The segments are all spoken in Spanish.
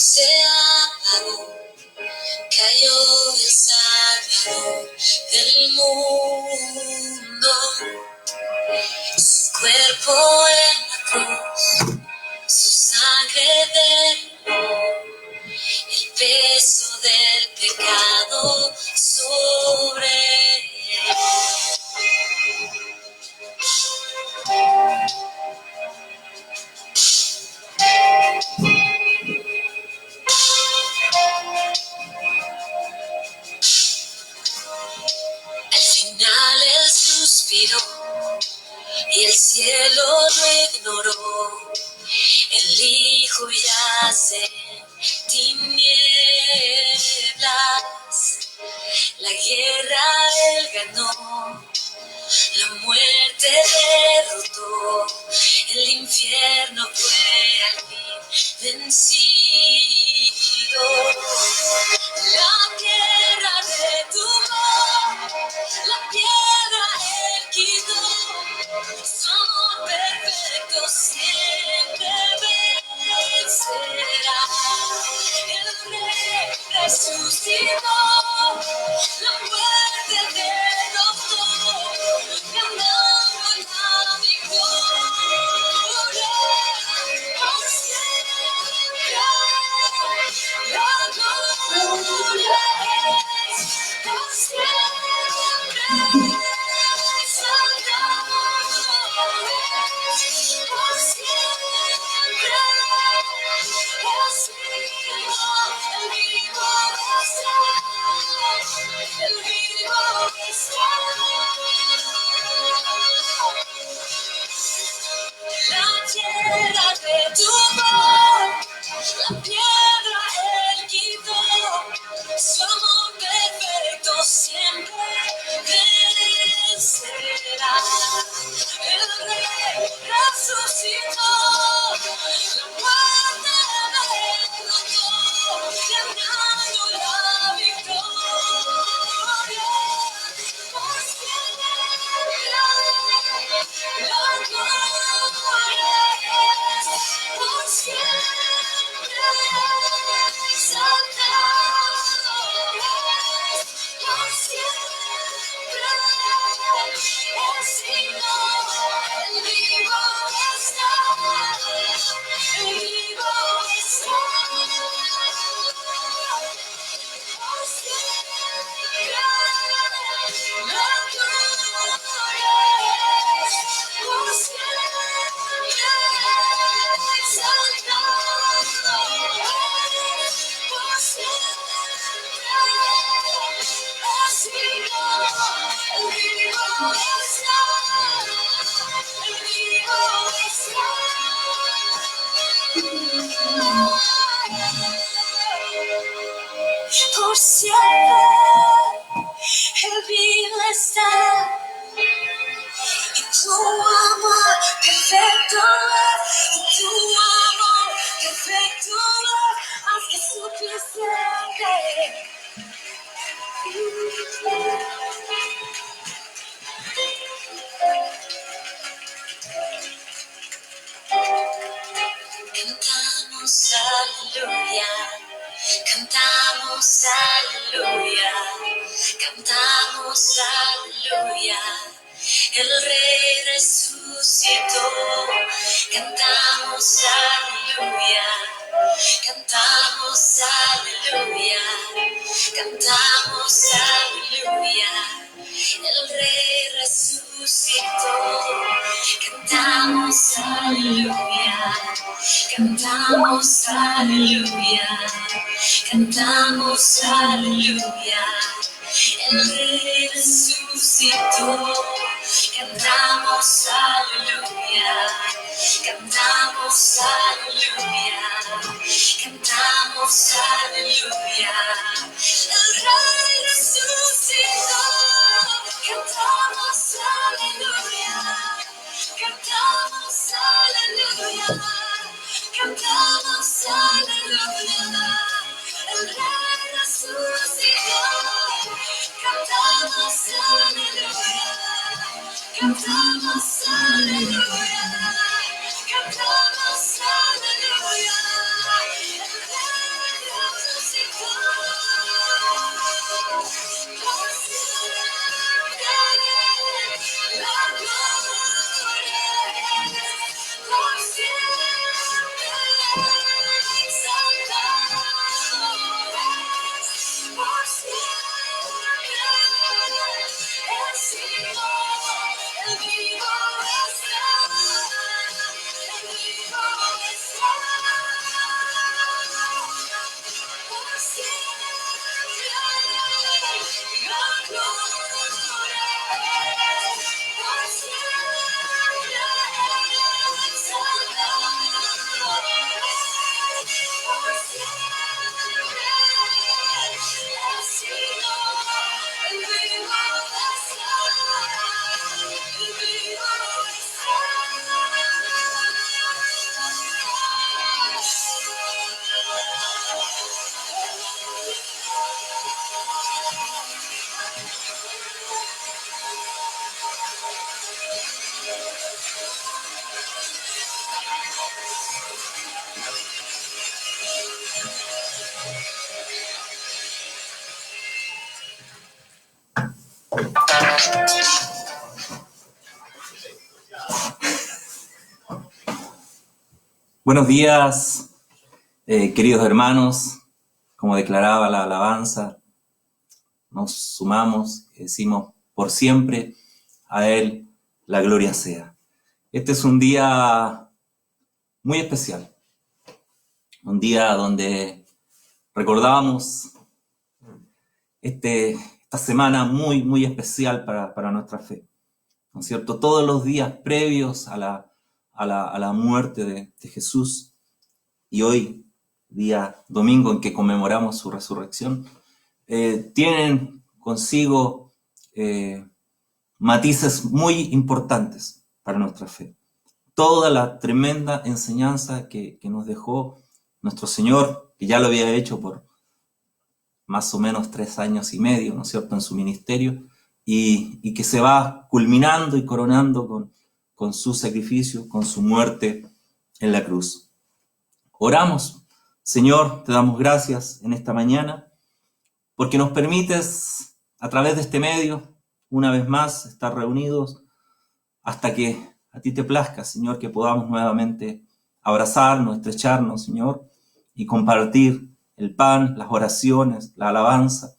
se apagó, cayó el Salvador del mundo. Su cuerpo en la cruz, su sangre derramó el peso del pecado sobre él. Al final él suspiró y el cielo lo ignoró. El Hijo yace en tinieblas, la guerra él ganó, la muerte derrotó, el infierno fue al fin vencido. La tierra detuvo, la piedra él quitó, su amor perfecto siempre vencerá. El Rey resucitó, la muerte derrotó, ganando la victoria. Por siempre la gloria es, por siempre exaltado es, por siempre es vivo está, el vivo está. La tierra detuvo, la piedra él quitó, su amor perfecto siempre vencerá. El Rey resucitó, la muerte derrotó, ganando la victoria. Por siempre la gloria es, por siempre exaltado es, por siempre es digno, el vivo está, el vivo está. Por siempre la gloria es, por siempre exaltado es, por siempre es digno, el vivo está, el vivo está. Por siempre el vivo está. Y tu amor perfecto es, y tu amor perfecto es, haz que suficiente. Cantamos aleluya, cantamos aleluya, cantamos aleluya. El Rey resucitó, cantamos aleluya, cantamos aleluya, cantamos aleluya. El Rey resucitó, cantamos aleluya, cantamos aleluya, cantamos aleluya. El Rey resucitó, cantamos aleluya, cantamos aleluya, cantamos aleluya. El Rey resucitó, cantamos aleluya, cantamos aleluya, cantamos aleluya. El Rey resucitó, cantamos aleluya, cantamos aleluya, cantamos aleluya. Buenos días, queridos hermanos. Como declaraba la alabanza, nos sumamos y decimos por siempre a Él la gloria sea. Este es un día muy especial, un día donde recordamos esta semana muy especial para nuestra fe, ¿no es cierto? Todos los días previos a la muerte de Jesús, y hoy, día domingo en que conmemoramos su resurrección, tienen consigo matices muy importantes para nuestra fe. Toda la tremenda enseñanza que nos dejó nuestro Señor, que ya lo había hecho por más o menos 3 años y medio, ¿no es cierto?, en su ministerio, y que se va culminando y coronando con su sacrificio, con su muerte en la cruz. Oramos. Señor, te damos gracias en esta mañana porque nos permites, a través de este medio, una vez más, estar reunidos hasta que a ti te plazca, Señor, que podamos nuevamente abrazarnos, estrecharnos, Señor, y compartir el pan, las oraciones, la alabanza,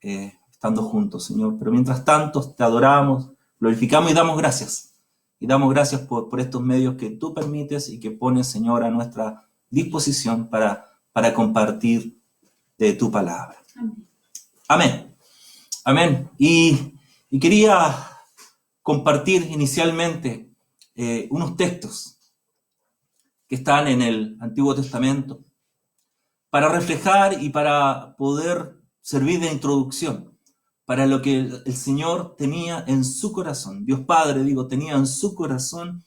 estando juntos, Señor. Pero mientras tanto, te adoramos, glorificamos y damos gracias. Y damos gracias por estos medios que tú permites y que pones, Señor, a nuestra disposición para compartir de tu palabra. Amén. Amén. Y quería compartir inicialmente unos textos que están en el Antiguo Testamento para reflejar y para poder servir de introducción para lo que el Señor tenía en su corazón. Dios Padre, tenía en su corazón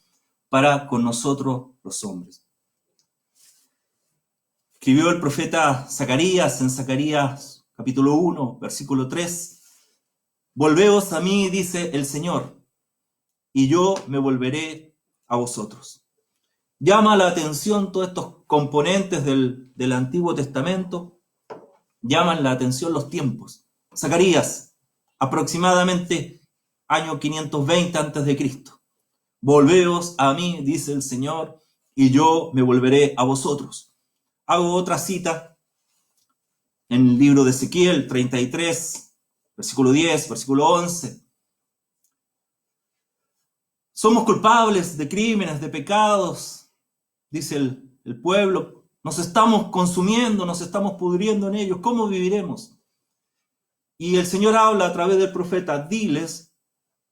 para con nosotros los hombres. Escribió el profeta Zacarías en Zacarías capítulo 1, versículo 3. Volveos a mí, dice el Señor, y yo me volveré a vosotros. Llama la atención todos estos componentes del Antiguo Testamento, llaman la atención los tiempos. Zacarías, aproximadamente año 520 a.C. Volveos a mí, dice el Señor, y yo me volveré a vosotros. Hago otra cita en el libro de Ezequiel 33, versículo 10, versículo 11. Somos culpables de crímenes, de pecados, dice el pueblo. Nos estamos consumiendo, nos estamos pudriendo en ellos. ¿Cómo viviremos? Y el Señor habla a través del profeta. Diles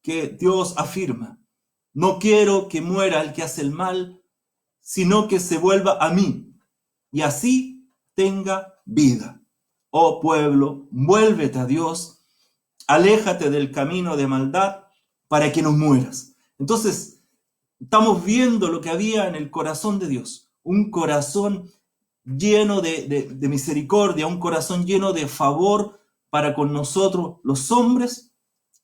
que Dios afirma: no quiero que muera el que hace el mal, sino que se vuelva a mí, y así tenga vida. Oh pueblo, vuélvete a Dios, aléjate del camino de maldad para que no mueras. Entonces, estamos viendo lo que había en el corazón de Dios, un corazón lleno de misericordia, un corazón lleno de favor para con nosotros los hombres,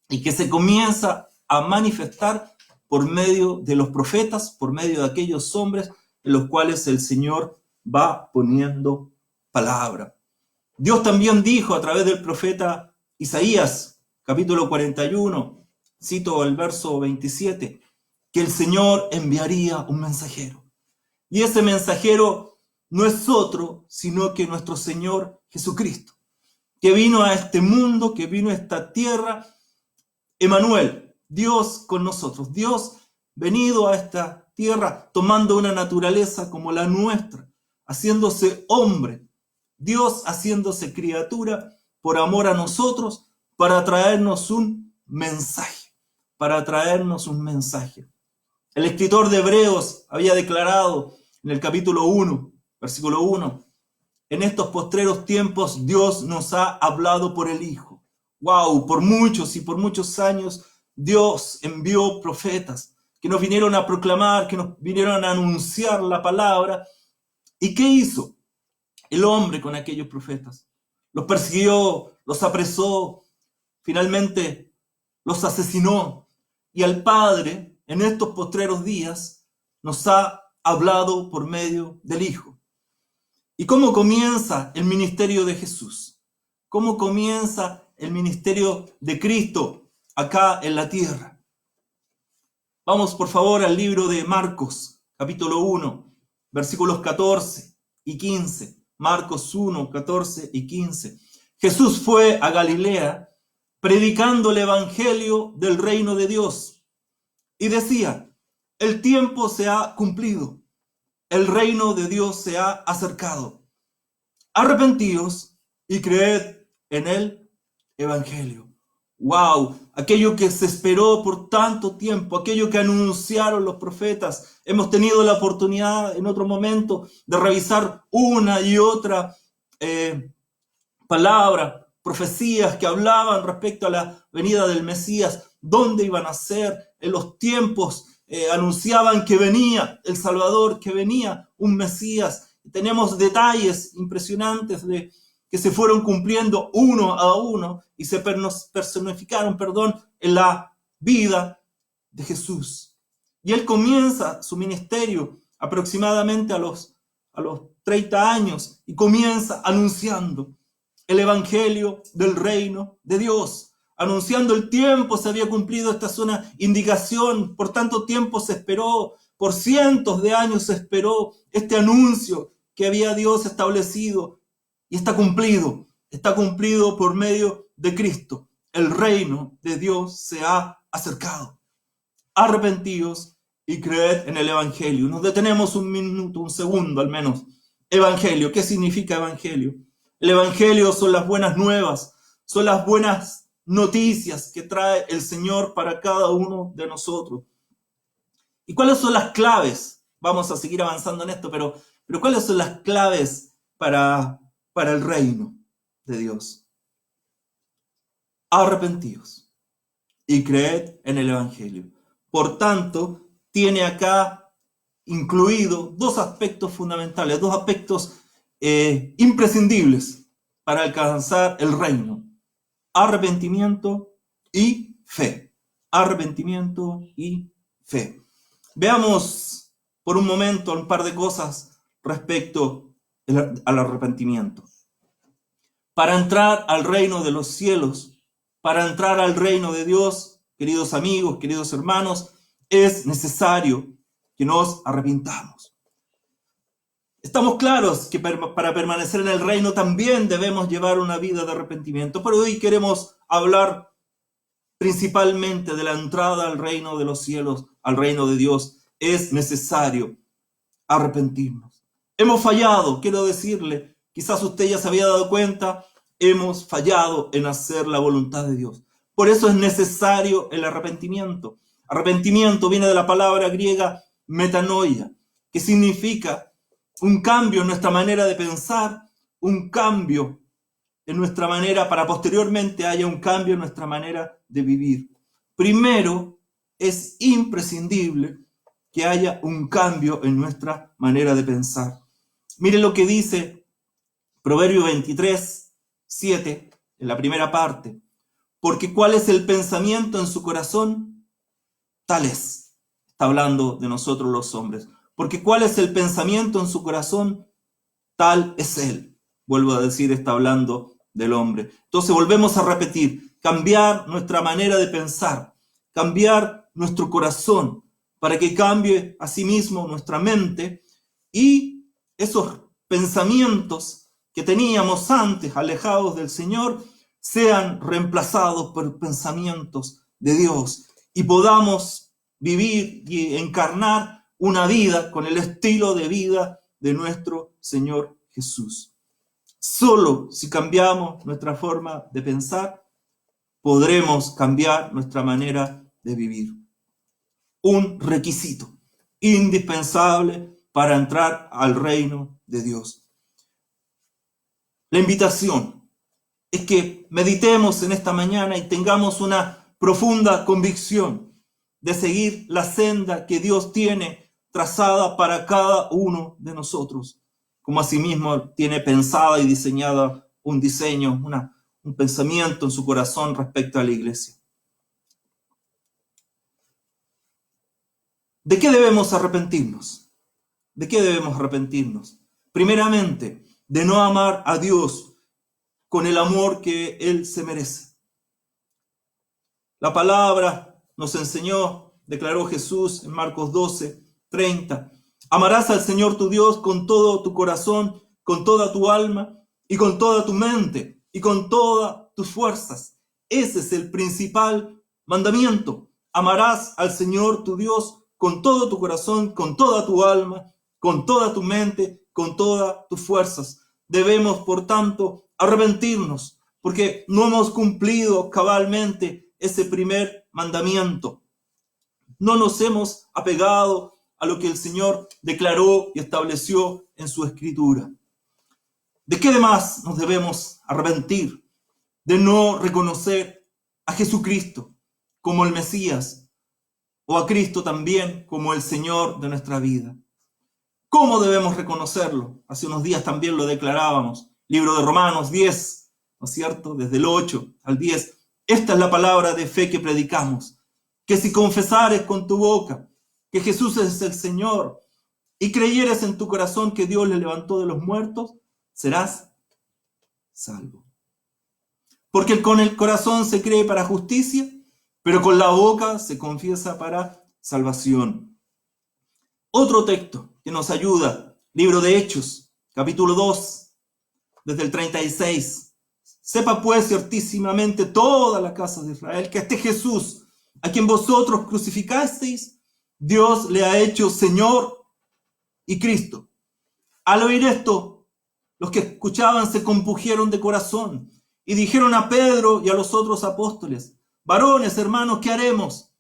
y que se comienza a manifestar por medio de los profetas, por medio de aquellos hombres en los cuales el Señor va poniendo palabra. Dios también dijo a través del profeta Isaías, capítulo 41, cito el verso 27, que el Señor enviaría un mensajero. Y ese mensajero no es otro, sino que nuestro Señor Jesucristo, que vino a este mundo, que vino a esta tierra, Emmanuel, Dios con nosotros, Dios venido a esta tierra, tomando una naturaleza como la nuestra, haciéndose hombre, Dios haciéndose criatura por amor a nosotros, para traernos un mensaje, El escritor de Hebreos había declarado en el capítulo 1, versículo 1, en estos postreros tiempos Dios nos ha hablado por el Hijo. ¡Wow! Por muchos años Dios envió profetas que nos vinieron a proclamar, que nos vinieron a anunciar la palabra. ¿Y qué hizo el hombre con aquellos profetas? Los persiguió, los apresó, finalmente los asesinó. Y al Padre, en estos postreros días, nos ha hablado por medio del Hijo. ¿Y cómo comienza el ministerio de Jesús? ¿Cómo comienza el ministerio de Cristo acá en la tierra. Vamos por favor al libro de Marcos, capítulo 1, versículos 14 y 15. Marcos 1, 14 y 15. Jesús fue a Galilea predicando el evangelio del reino de Dios y decía: el tiempo se ha cumplido, el reino de Dios se ha acercado. Arrepentíos y creed en el evangelio. ¡Wow! Aquello que se esperó por tanto tiempo, aquello que anunciaron los profetas. Hemos tenido la oportunidad en otro momento de revisar una y otra palabra, profecías que hablaban respecto a la venida del Mesías, dónde iban a ser, en los tiempos anunciaban que venía el Salvador, que venía un Mesías. Tenemos detalles impresionantes que se fueron cumpliendo uno a uno y se personificaron, en la vida de Jesús. Y él comienza su ministerio aproximadamente a los 30 años y comienza anunciando el evangelio del reino de Dios, anunciando el tiempo se había cumplido. Esta es una indicación, por tanto tiempo se esperó, por cientos de años se esperó este anuncio que había Dios establecido y está cumplido por medio de Cristo. El reino de Dios se ha acercado. Arrepentíos y creed en el evangelio. Nos detenemos un minuto, un segundo al menos. Evangelio, ¿qué significa evangelio? El evangelio son las buenas nuevas, son las buenas noticias que trae el Señor para cada uno de nosotros. ¿Y cuáles son las claves? Vamos a seguir avanzando en esto, pero ¿cuáles son las claves para el reino de Dios? Arrepentíos y creed en el evangelio. Por tanto, tiene acá incluido dos aspectos fundamentales, dos aspectos imprescindibles para alcanzar el reino: arrepentimiento y fe. Arrepentimiento y fe. Veamos por un momento un par de cosas respecto al arrepentimiento. Para entrar al reino de los cielos, para entrar al reino de Dios, queridos amigos, queridos hermanos, es necesario que nos arrepintamos. Estamos claros que para permanecer en el reino también debemos llevar una vida de arrepentimiento, pero hoy queremos hablar principalmente de la entrada al reino de los cielos, al reino de Dios. Es necesario arrepentirnos. Hemos fallado, quiero decirle, quizás usted ya se había dado cuenta, hemos fallado en hacer la voluntad de Dios. Por eso es necesario el arrepentimiento. Arrepentimiento viene de la palabra griega metanoia, que significa un cambio en nuestra manera de pensar, un cambio en nuestra manera, para posteriormente haya un cambio en nuestra manera de vivir. Primero, es imprescindible que haya un cambio en nuestra manera de pensar. Miren lo que dice Proverbio 23, 7, en la primera parte. Porque cuál es el pensamiento en su corazón, tal es. Está hablando de nosotros los hombres. Porque cuál es el pensamiento en su corazón, tal es él. Vuelvo a decir, está hablando del hombre. Entonces volvemos a repetir, cambiar nuestra manera de pensar, cambiar nuestro corazón, para que cambie asimismo nuestra mente y esos pensamientos que teníamos antes alejados del Señor sean reemplazados por pensamientos de Dios y podamos vivir y encarnar una vida con el estilo de vida de nuestro Señor Jesús. Solo si cambiamos nuestra forma de pensar, podremos cambiar nuestra manera de vivir. Un requisito indispensable para entrar al reino de Dios. La invitación es que meditemos en esta mañana y tengamos una profunda convicción de seguir la senda que Dios tiene trazada para cada uno de nosotros, como asimismo tiene pensada y diseñada un diseño, un pensamiento en su corazón respecto a la iglesia. ¿De qué debemos arrepentirnos? ¿De qué debemos arrepentirnos? Primeramente, de no amar a Dios con el amor que Él se merece. La palabra nos enseñó, declaró Jesús en Marcos 12:30. Amarás al Señor tu Dios con todo tu corazón, con toda tu alma y con toda tu mente y con todas tus fuerzas. Ese es el principal mandamiento. Amarás al Señor tu Dios con todo tu corazón, con toda tu alma, con toda tu mente, con todas tus fuerzas. Debemos, por tanto, arrepentirnos porque no hemos cumplido cabalmente ese primer mandamiento. No nos hemos apegado a lo que el Señor declaró y estableció en su Escritura. ¿De qué demás nos debemos arrepentir? De no reconocer a Jesucristo como el Mesías o a Cristo también como el Señor de nuestra vida. ¿Cómo debemos reconocerlo? Hace unos días también lo declarábamos. Libro de Romanos 10, ¿no es cierto? Desde el 8 al 10. Esta es la palabra de fe que predicamos. Que si confesares con tu boca que Jesús es el Señor y creyeres en tu corazón que Dios le levantó de los muertos, serás salvo. Porque con el corazón se cree para justicia, pero con la boca se confiesa para salvación. Otro texto que nos ayuda, libro de Hechos, capítulo 2, desde el 36. Sepa pues ciertísimamente toda la casa de Israel que este Jesús, a quien vosotros crucificasteis, Dios le ha hecho Señor y Cristo. Al oír esto, los que escuchaban se compungieron de corazón y dijeron a Pedro y a los otros apóstoles: varones, hermanos, ¿qué haremos?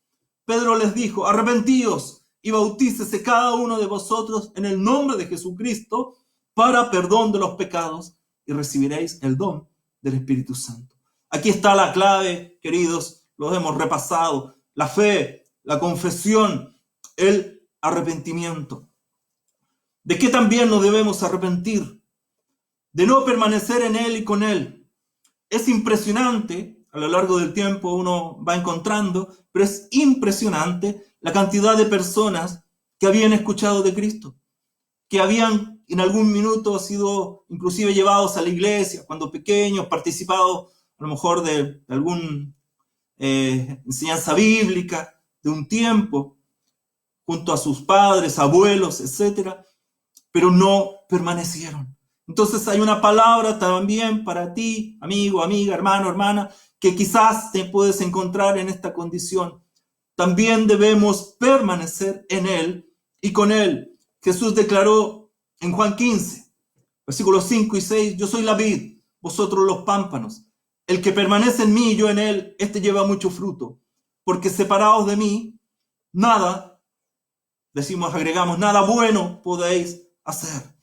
Pedro les dijo: arrepentíos y bautícese cada uno de vosotros en el nombre de Jesucristo para perdón de los pecados y recibiréis el don del Espíritu Santo. Aquí está la clave, queridos, los hemos repasado: la fe, la confesión, el arrepentimiento. ¿De qué también nos debemos arrepentir? De no permanecer en Él y con Él. Es impresionante, a lo largo del tiempo uno va encontrando, pero es impresionante la cantidad de personas que habían escuchado de Cristo, que habían en algún minuto sido inclusive llevados a la iglesia, cuando pequeños, participado a lo mejor de alguna enseñanza bíblica, de un tiempo, junto a sus padres, abuelos, etcétera, pero no permanecieron. Entonces hay una palabra también para ti, amigo, amiga, hermano, hermana, que quizás te puedes encontrar en esta condición. También debemos permanecer en Él y con Él. Jesús declaró en Juan 15, versículos 5 y 6, yo soy la vid, vosotros los pámpanos. El que permanece en mí y yo en Él, este lleva mucho fruto. Porque separados de mí, nada, agregamos, nada bueno podéis hacer.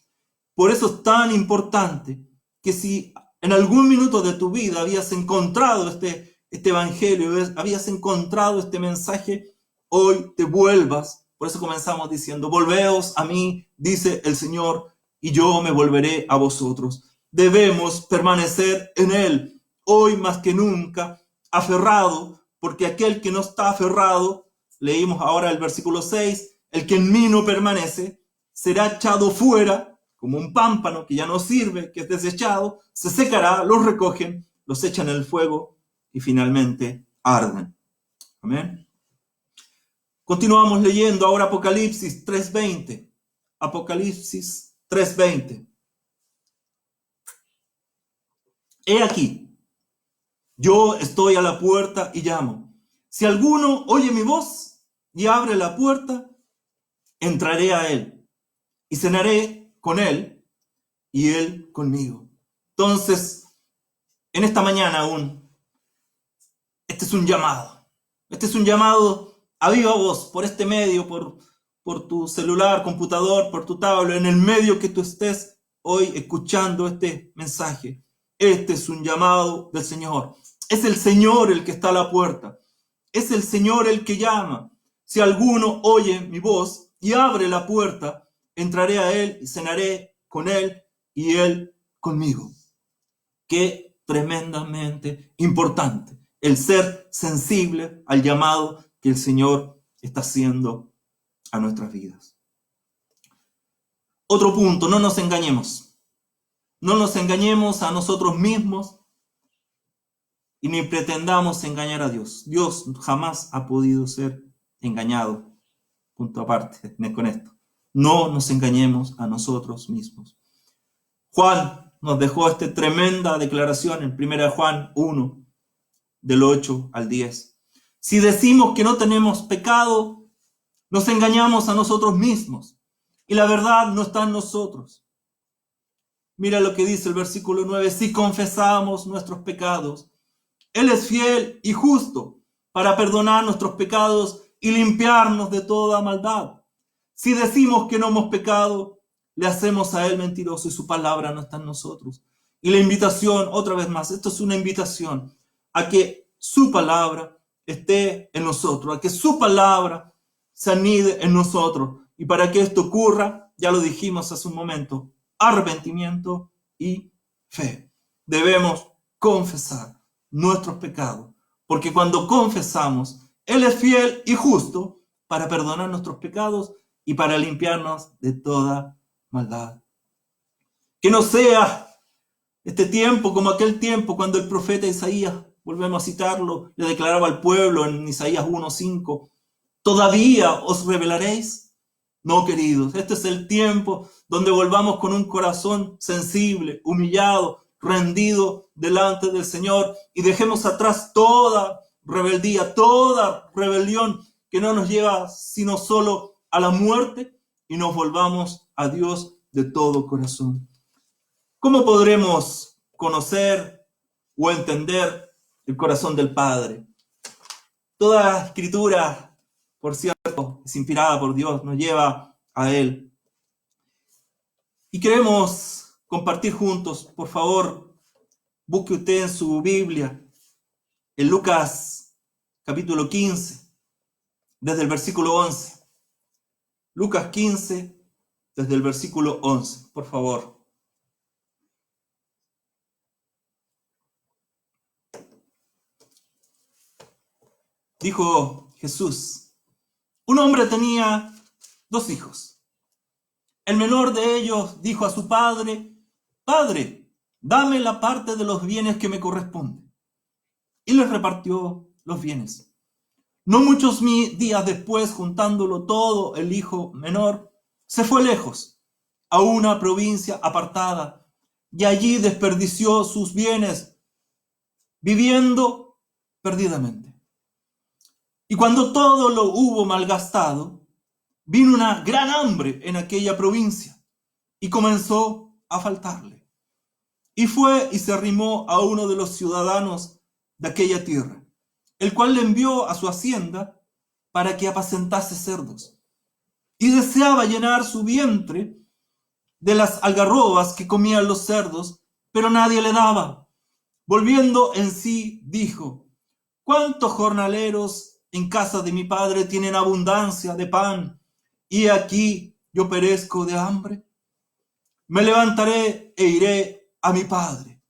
Por eso es tan importante que si en algún minuto de tu vida habías encontrado este evangelio, habías encontrado este mensaje, hoy te vuelvas. Por eso comenzamos diciendo: volveos a mí, dice el Señor, y yo me volveré a vosotros. Debemos permanecer en Él, hoy más que nunca, aferrado, porque aquel que no está aferrado, leímos ahora el versículo 6, el que en mí no permanece, será echado fuera como un pámpano que ya no sirve, que es desechado, se secará, los recogen, los echan en el fuego y finalmente arden. Amén. Continuamos leyendo ahora Apocalipsis 3:20. Apocalipsis 3:20. He aquí, yo estoy a la puerta y llamo. Si alguno oye mi voz y abre la puerta, entraré a él y cenaré con él y él conmigo. Entonces, en esta mañana aún, este es un llamado. Este es un llamado a viva voz, por este medio, por tu celular, computador, por tu tablet, en el medio que tú estés hoy escuchando este mensaje. Este es un llamado del Señor. Es el Señor el que está a la puerta. Es el Señor el que llama. Si alguno oye mi voz y abre la puerta, entraré a él y cenaré con él y él conmigo. Qué tremendamente importante el ser sensible al llamado que el Señor está haciendo a nuestras vidas. Otro punto, no nos engañemos. No nos engañemos a nosotros mismos y ni pretendamos engañar a Dios. Dios jamás ha podido ser engañado. Punto aparte con esto. No nos engañemos a nosotros mismos. Juan nos dejó esta tremenda declaración en 1 Juan 1, del 8 al 10. Si decimos que no tenemos pecado, nos engañamos a nosotros mismos y la verdad no está en nosotros. Mira lo que dice el versículo 9. Si confesamos nuestros pecados, Él es fiel y justo para perdonar nuestros pecados y limpiarnos de toda maldad. Si decimos que no hemos pecado, le hacemos a Él mentiroso y su palabra no está en nosotros. Y la invitación, otra vez más, esto es una invitación a que su palabra esté en nosotros, a que su palabra se anide en nosotros. Y para que esto ocurra, ya lo dijimos hace un momento, arrepentimiento y fe. Debemos confesar nuestros pecados, porque cuando confesamos, Él es fiel y justo para perdonar nuestros pecados y para limpiarnos de toda maldad. Que no sea este tiempo como aquel tiempo cuando el profeta Isaías, volvemos a citarlo, le declaraba al pueblo en Isaías 1:5, ¿todavía os rebelaréis? No, queridos, este es el tiempo donde volvamos con un corazón sensible, humillado, rendido delante del Señor y dejemos atrás toda rebeldía, toda rebelión que no nos lleva sino solo a la muerte y nos volvamos a Dios de todo corazón. ¿Cómo podremos conocer o entender el corazón del Padre? Toda escritura, por cierto, es inspirada por Dios, nos lleva a Él. Y queremos compartir juntos, por favor, busque usted en su Biblia, en Lucas capítulo 15, desde el versículo 11. Lucas 15, desde el versículo 11, por favor. Dijo Jesús, un hombre tenía 2 hijos. El menor de ellos dijo a su padre, Padre, dame la parte de los bienes que me corresponde. Y les repartió los bienes. No muchos días después, juntándolo todo, el hijo menor se fue lejos, a una provincia apartada, y allí desperdició sus bienes, viviendo perdidamente. Y cuando todo lo hubo malgastado, vino una gran hambre en aquella provincia y comenzó a faltarle. Y fue y se arrimó a uno de los ciudadanos de aquella tierra, el cual le envió a su hacienda para que apacentase cerdos. Y deseaba llenar su vientre de las algarrobas que comían los cerdos, pero nadie le daba. Volviendo en sí, dijo, ¿cuántos jornaleros en casa de mi padre tienen abundancia de pan, y aquí yo perezco de hambre? Me levantaré e iré a mi padre.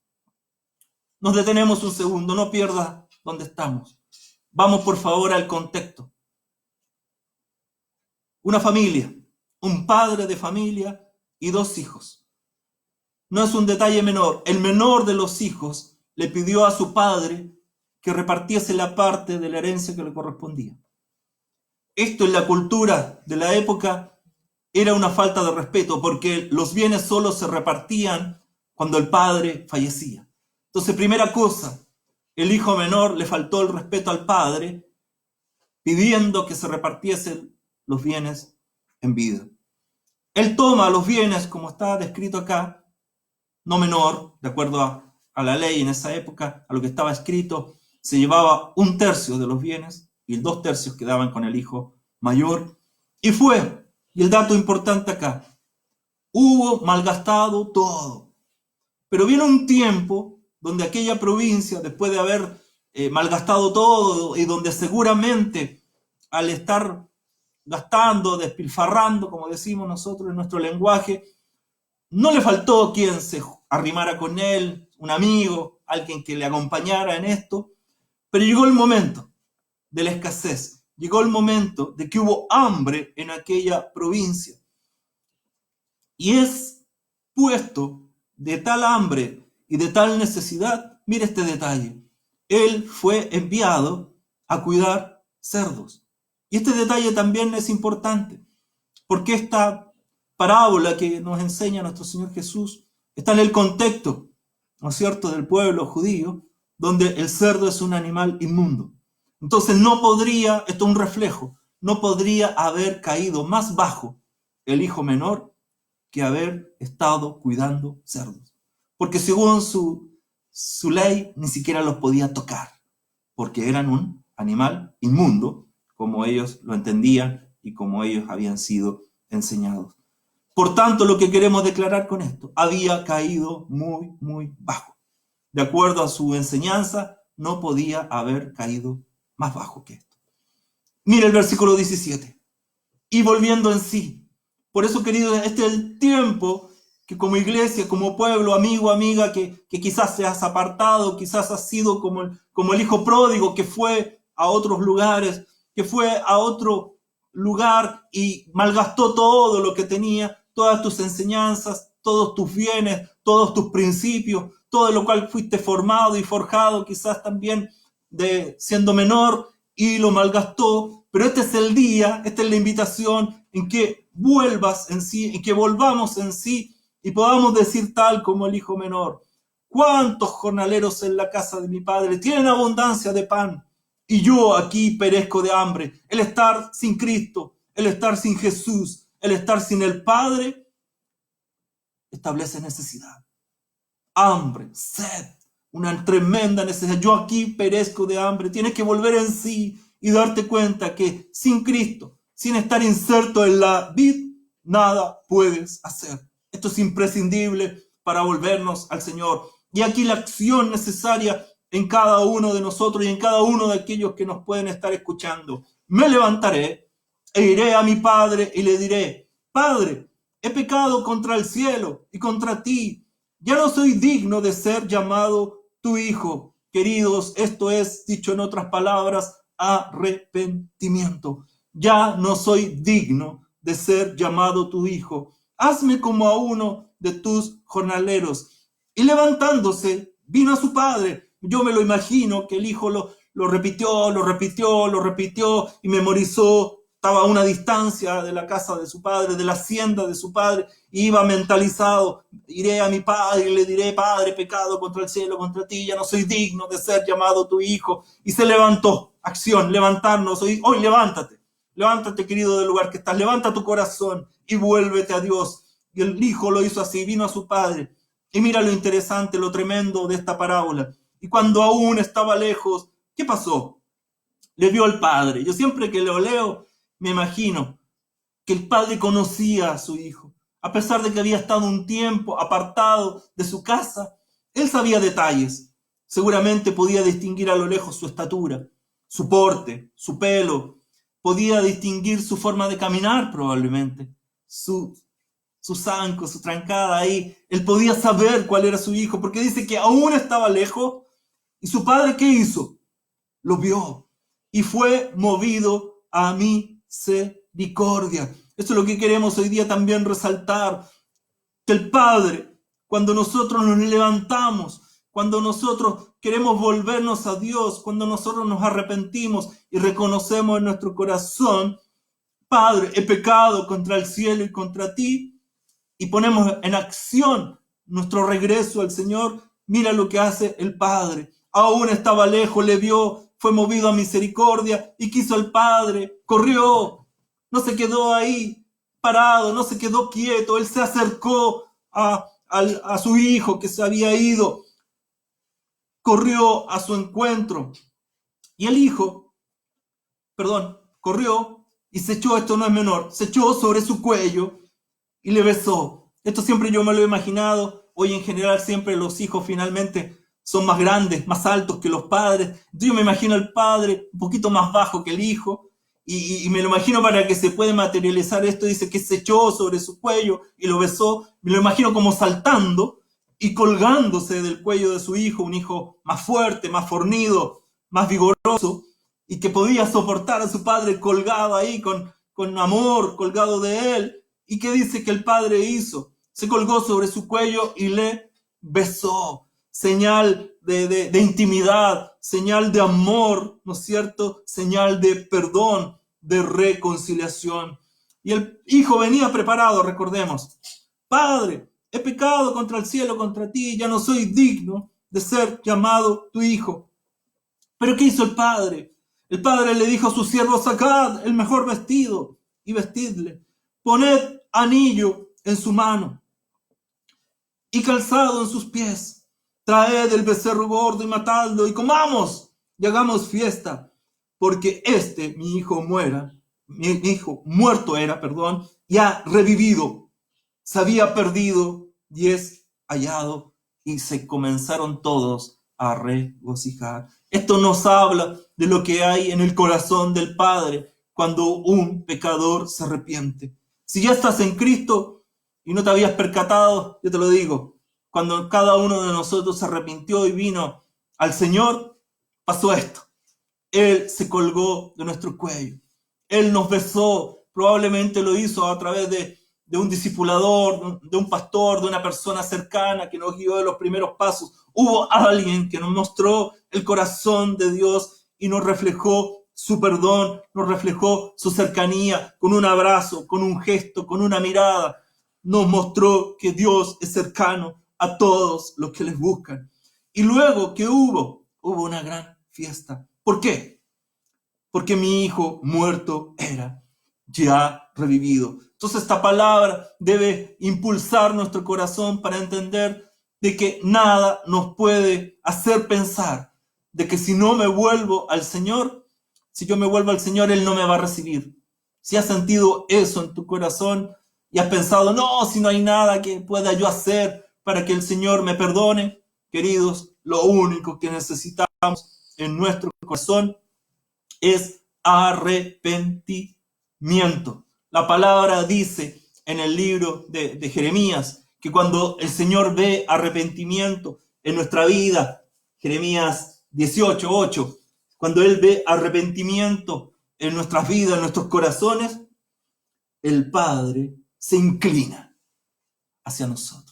Nos detenemos un segundo, no pierda donde estamos. Vamos por favor al contexto. Una familia, un padre de familia y 2 hijos. No es un detalle menor. El menor de los hijos le pidió a su padre que repartiese la parte de la herencia que le correspondía. Esto en la cultura de la época era una falta de respeto, porque los bienes solo se repartían cuando el padre fallecía. Entonces, primera cosa, el hijo menor le faltó el respeto al padre, pidiendo que se repartiesen los bienes en vida. Él toma los bienes, como está descrito acá, no menor, de acuerdo a la ley en esa época, a lo que estaba escrito, se llevaba 1/3 de los bienes y 2/3 quedaban con el hijo mayor. Y fue, y el dato importante acá, hubo malgastado todo. Pero viene un tiempo donde aquella provincia, después de haber malgastado todo y donde seguramente al estar gastando, despilfarrando, como decimos nosotros en nuestro lenguaje, no le faltó quien se arrimara con él, un amigo, alguien que le acompañara en esto, pero llegó el momento de la escasez, llegó el momento de que hubo hambre en aquella provincia. Y es puesto de tal hambre y de tal necesidad, mire este detalle, Él fue enviado a cuidar cerdos. Y este detalle también es importante, porque esta parábola que nos enseña nuestro Señor Jesús está en el contexto, ¿no es cierto?, del pueblo judío, donde el cerdo es un animal inmundo. Entonces no podría, esto es un reflejo, no podría haber caído más bajo el hijo menor que haber estado cuidando cerdos. Porque según su ley ni siquiera los podía tocar, porque eran un animal inmundo, como ellos lo entendían y como ellos habían sido enseñados. Por tanto, lo que queremos declarar con esto, había caído muy, muy bajo. De acuerdo a su enseñanza, no podía haber caído más bajo que esto. Mira el versículo 17. Y volviendo en sí. Por eso, queridos, este es el tiempo que como iglesia, como pueblo, amigo, amiga, que quizás te has apartado, quizás has sido como el hijo pródigo que fue a otros lugares, que fue a otro lugar y malgastó todo lo que tenía, todas tus enseñanzas, todos tus bienes, todos tus principios, todo lo cual fuiste formado y forjado, quizás también de siendo menor, y lo malgastó. Pero este es el día, esta es la invitación en que vuelvas en sí, en que volvamos en sí y podamos decir tal como el hijo menor: ¿cuántos jornaleros en la casa de mi padre tienen abundancia de pan y yo aquí perezco de hambre? El estar sin Cristo, el estar sin Jesús, el estar sin el Padre establece necesidad, hambre, sed, una tremenda necesidad. Yo aquí perezco de hambre. Tienes que volver en sí y darte cuenta que sin Cristo, sin estar inserto en la vid, nada puedes hacer. Esto es imprescindible para volvernos al Señor. Y aquí la acción necesaria en cada uno de nosotros y en cada uno de aquellos que nos pueden estar escuchando. Me levantaré e iré a mi Padre y le diré: Padre, he pecado contra el cielo y contra ti. Ya no soy digno de ser llamado tu hijo. Queridos, esto es, dicho en otras palabras, arrepentimiento. Ya no soy digno de ser llamado tu hijo. Hazme como a uno de tus jornaleros. Y levantándose, vino a su padre. Yo me lo imagino que el hijo lo repitió y memorizó. Estaba a una distancia de la casa de su padre, de la hacienda de su padre, y iba mentalizado: iré a mi padre y le diré: Padre, pecado contra el cielo, contra ti, ya no soy digno de ser llamado tu hijo. Y se levantó. Acción, levantarnos. Hoy levántate, querido, del lugar que estás, levanta tu corazón y vuélvete a Dios. Y el hijo lo hizo así, vino a su padre. Y mira lo interesante, lo tremendo de esta parábola. Y cuando aún estaba lejos, ¿qué pasó? Le vio al padre. Yo siempre que lo leo, me imagino que el padre conocía a su hijo. A pesar de que había estado un tiempo apartado de su casa, él sabía detalles. Seguramente podía distinguir a lo lejos su estatura, su porte, su pelo. Podía distinguir su forma de caminar probablemente, su zanco, su trancada ahí. Él podía saber cuál era su hijo, porque dice que aún estaba lejos. ¿Y su padre qué hizo? Lo vio y fue movido a misericordia. Esto es lo que queremos hoy día también resaltar, que el Padre, cuando nosotros nos levantamos, cuando nosotros queremos volvernos a Dios, cuando nosotros nos arrepentimos y reconocemos en nuestro corazón: Padre, he pecado contra el cielo y contra ti, y ponemos en acción nuestro regreso al Señor, mira lo que hace el Padre. Aún estaba lejos, le vio, fue movido a misericordia. ¿Y quiso el Padre? Corrió, no se quedó ahí parado, no se quedó quieto. Él se acercó a su hijo que se había ido, corrió a su encuentro. Y el hijo, corrió y se echó, esto no es menor, se echó sobre su cuello y le besó. Esto siempre yo me lo he imaginado. Hoy en general siempre los hijos finalmente son más grandes, más altos que los padres. Entonces yo me imagino al padre un poquito más bajo que el hijo, y me lo imagino, para que se pueda materializar esto, dice que se echó sobre su cuello y lo besó. Me lo imagino como saltando y colgándose del cuello de su hijo, un hijo más fuerte, más fornido, más vigoroso, y que podía soportar a su padre colgado ahí con amor, colgado de él. ¿Y qué dice que el padre hizo? Se colgó sobre su cuello y le besó. Señal de intimidad, señal de amor, ¿no es cierto? Señal de perdón, de reconciliación. Y el hijo venía preparado, recordemos. Padre, he pecado contra el cielo, contra ti, ya no soy digno de ser llamado tu hijo. ¿Pero qué hizo el padre? El padre le dijo a sus siervos: sacad el mejor vestido y vestidle. Poned anillo en su mano y calzado en sus pies. Traed el becerro gordo y matadlo, y comamos y hagamos fiesta, porque mi hijo mi hijo muerto era, y ha revivido. Se había perdido y es hallado, y se comenzaron todos a regocijar. Esto nos habla de lo que hay en el corazón del Padre cuando un pecador se arrepiente. Si ya estás en Cristo y no te habías percatado, yo te lo digo, cuando cada uno de nosotros se arrepintió y vino al Señor, pasó esto. Él se colgó de nuestro cuello. Él nos besó. Probablemente lo hizo a través de un discipulador, de un pastor, de una persona cercana que nos guió de los primeros pasos. Hubo alguien que nos mostró el corazón de Dios y nos reflejó su perdón, nos reflejó su cercanía con un abrazo, con un gesto, con una mirada. Nos mostró que Dios es cercano a todos los que les buscan. Y luego, ¿qué hubo? Hubo una gran fiesta. ¿Por qué? Porque mi hijo muerto era ya revivido. Entonces esta palabra debe impulsar nuestro corazón para entender de que nada nos puede hacer pensar de que si no me vuelvo al Señor, si yo me vuelvo al Señor, Él no me va a recibir. Si has sentido eso en tu corazón y has pensado: no, si no hay nada que pueda yo hacer para que el Señor me perdone, queridos, lo único que necesitamos en nuestro corazón es arrepentimiento. La palabra dice en el libro de Jeremías que cuando el Señor ve arrepentimiento en nuestra vida, Jeremías 18:8, cuando Él ve arrepentimiento en nuestras vidas, en nuestros corazones, el Padre se inclina hacia nosotros.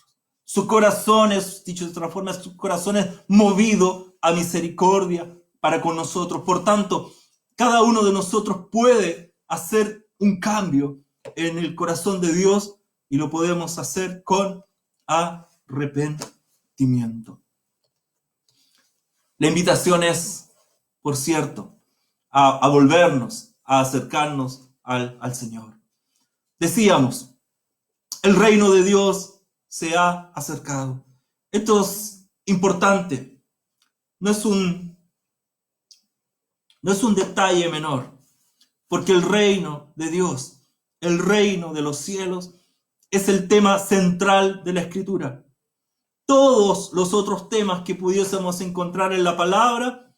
Su corazón es, dicho de otra forma, su corazón es movido a misericordia para con nosotros. Por tanto, cada uno de nosotros puede hacer un cambio en el corazón de Dios y lo podemos hacer con arrepentimiento. La invitación es, por cierto, a volvernos, a acercarnos al Señor. Decíamos, el reino de Dios se ha acercado. Esto es importante. No es un detalle menor, porque el reino de Dios, el reino de los cielos, es el tema central de la Escritura. Todos los otros temas que pudiésemos encontrar en la palabra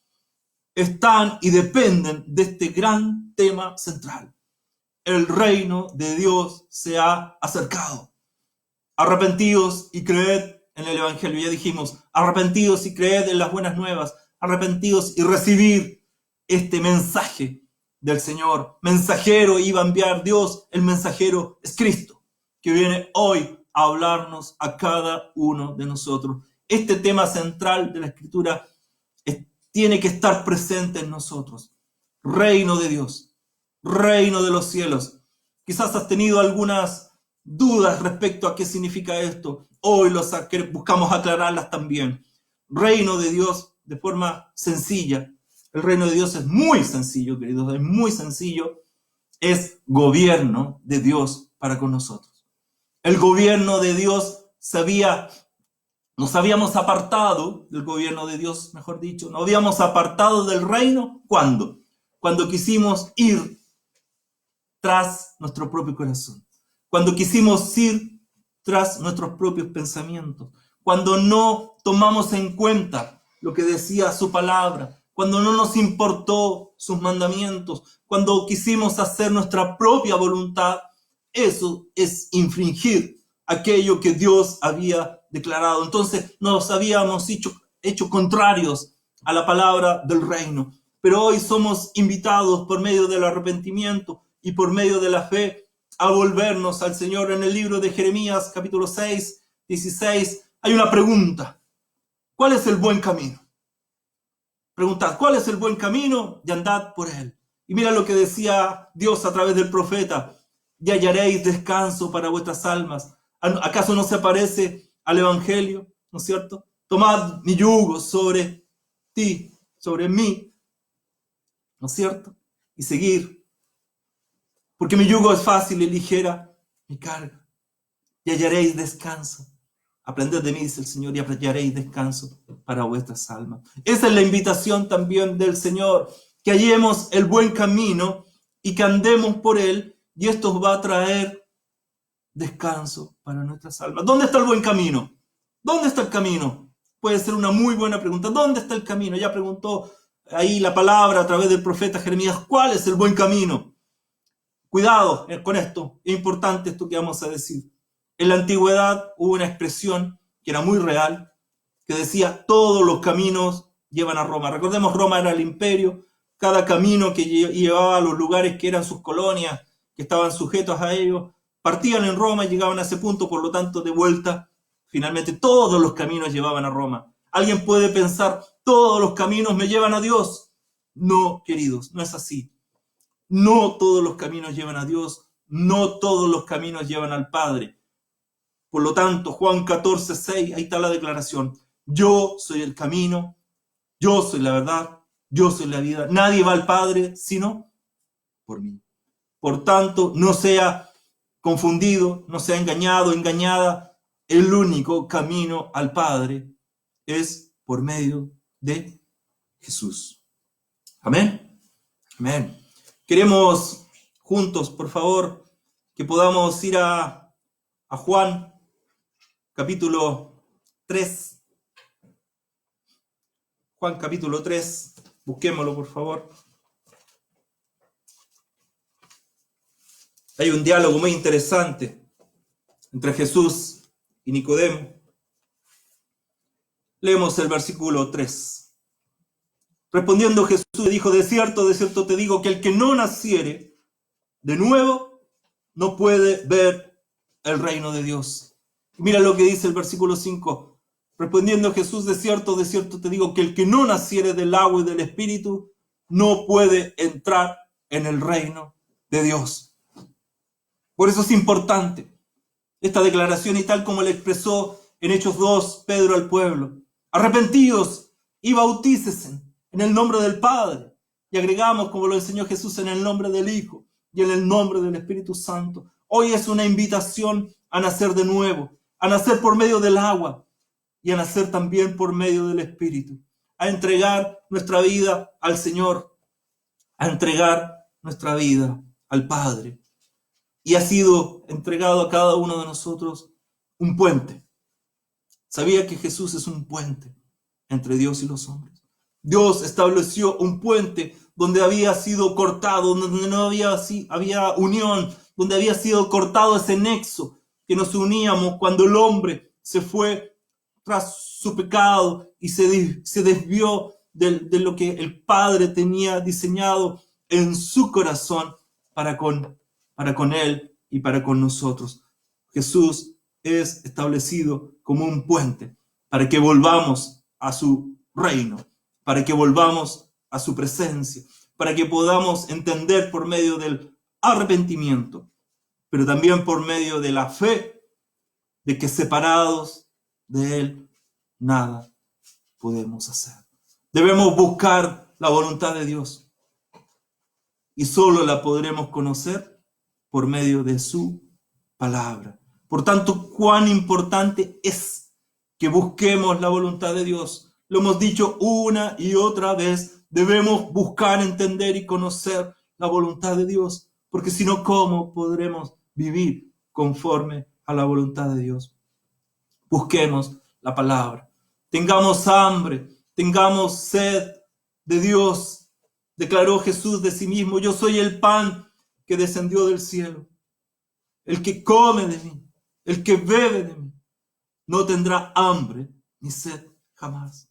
están y dependen de este gran tema central. El reino de Dios se ha acercado. Arrepentidos y creed en el Evangelio. Ya dijimos, arrepentidos y creed en las buenas nuevas. Arrepentidos y recibir este mensaje del Señor. Mensajero iba a enviar Dios. El mensajero es Cristo, que viene hoy a hablarnos a cada uno de nosotros. Este tema central de la Escritura tiene que estar presente en nosotros. Reino de Dios, reino de los cielos. Quizás has tenido algunas dudas respecto a qué significa esto. Hoy buscamos aclararlas también. Reino de Dios de forma sencilla. El reino de Dios es muy sencillo, queridos, es muy sencillo. Es gobierno de Dios para con nosotros. El gobierno de Dios nos habíamos apartado del gobierno de Dios, mejor dicho, nos habíamos apartado del reino. ¿Cuándo? Cuando quisimos ir tras nuestro propio corazón. Cuando quisimos ir tras nuestros propios pensamientos. Cuando no tomamos en cuenta lo que decía su palabra. Cuando no nos importó sus mandamientos. Cuando quisimos hacer nuestra propia voluntad. Eso es infringir aquello que Dios había declarado. Entonces nos habíamos hecho contrarios a la palabra del reino. Pero hoy somos invitados por medio del arrepentimiento y por medio de la fe a volvernos al Señor. En el libro de Jeremías, capítulo 6, 16, hay una pregunta. ¿Cuál es el buen camino? Preguntad, ¿cuál es el buen camino? Y andad por él. Y mira lo que decía Dios a través del profeta. Y hallaréis descanso para vuestras almas. ¿Acaso no se parece al Evangelio? ¿No es cierto? Tomad mi yugo sobre ti, sobre mí, ¿no es cierto? Y seguir. Porque mi yugo es fácil y ligera mi carga. Y hallaréis descanso. Aprended de mí, dice el Señor, y hallaréis descanso para vuestras almas. Esa es la invitación también del Señor, que hallemos el buen camino y que andemos por él, y esto va a traer descanso para nuestras almas. ¿Dónde está el buen camino? ¿Dónde está el camino? Puede ser una muy buena pregunta. ¿Dónde está el camino? Ya preguntó ahí la palabra a través del profeta Jeremías. ¿Cuál es el buen camino? Cuidado con esto. Es importante esto que vamos a decir. En la antigüedad hubo una expresión que era muy real, que decía todos los caminos llevan a Roma. Recordemos, Roma era el imperio. Cada camino que llevaba a los lugares que eran sus colonias, que estaban sujetos a ellos, partían en Roma y llegaban a ese punto, por lo tanto, de vuelta, finalmente todos los caminos llevaban a Roma. Alguien puede pensar, todos los caminos me llevan a Dios. No, queridos, no es así. No todos los caminos llevan a Dios, no todos los caminos llevan al Padre. Por lo tanto, Juan 14:6, ahí está la declaración. Yo soy el camino, yo soy la verdad, yo soy la vida. Nadie va al Padre sino por mí. Por tanto, no sea confundido, no sea engañado, engañada. El único camino al Padre es por medio de Jesús. Amén. Amén. Queremos juntos, por favor, que podamos ir a Juan, capítulo 3. Juan, capítulo 3. Busquémoslo, por favor. Hay un diálogo muy interesante entre Jesús y Nicodemo. Leemos el versículo 3. Respondiendo Jesús le dijo, de cierto te digo que el que no naciere de nuevo no puede ver el reino de Dios. Mira lo que dice el versículo 5. Respondiendo Jesús, de cierto te digo que el que no naciere del agua y del Espíritu no puede entrar en el reino de Dios. Por eso es importante esta declaración, y tal como le expresó en Hechos 2 Pedro al pueblo. Arrepentíos y bautícesen en el nombre del Padre. Y agregamos, como lo enseñó Jesús, en el nombre del Hijo y en el nombre del Espíritu Santo. Hoy es una invitación a nacer de nuevo, a nacer por medio del agua y a nacer también por medio del Espíritu. A entregar nuestra vida al Señor, a entregar nuestra vida al Padre. Y ha sido entregado a cada uno de nosotros un puente. ¿Sabía que Jesús es un puente entre Dios y los hombres? Dios estableció un puente donde había sido cortado, donde no había unión, donde había sido cortado ese nexo que nos uníamos cuando el hombre se fue tras su pecado y se desvió de lo que el Padre tenía diseñado en su corazón para con él y para con nosotros. Jesús es establecido como un puente para que volvamos a su reino, para que volvamos a su presencia, para que podamos entender por medio del arrepentimiento, pero también por medio de la fe, de que separados de Él nada podemos hacer. Debemos buscar la voluntad de Dios y solo la podremos conocer por medio de su palabra. Por tanto, cuán importante es que busquemos la voluntad de Dios. Lo hemos dicho una y otra vez, debemos buscar, entender y conocer la voluntad de Dios, porque si no, ¿cómo podremos vivir conforme a la voluntad de Dios? Busquemos la palabra, tengamos hambre, tengamos sed de Dios. Declaró Jesús de sí mismo, yo soy el pan que descendió del cielo. El que come de mí, el que bebe de mí, no tendrá hambre ni sed jamás.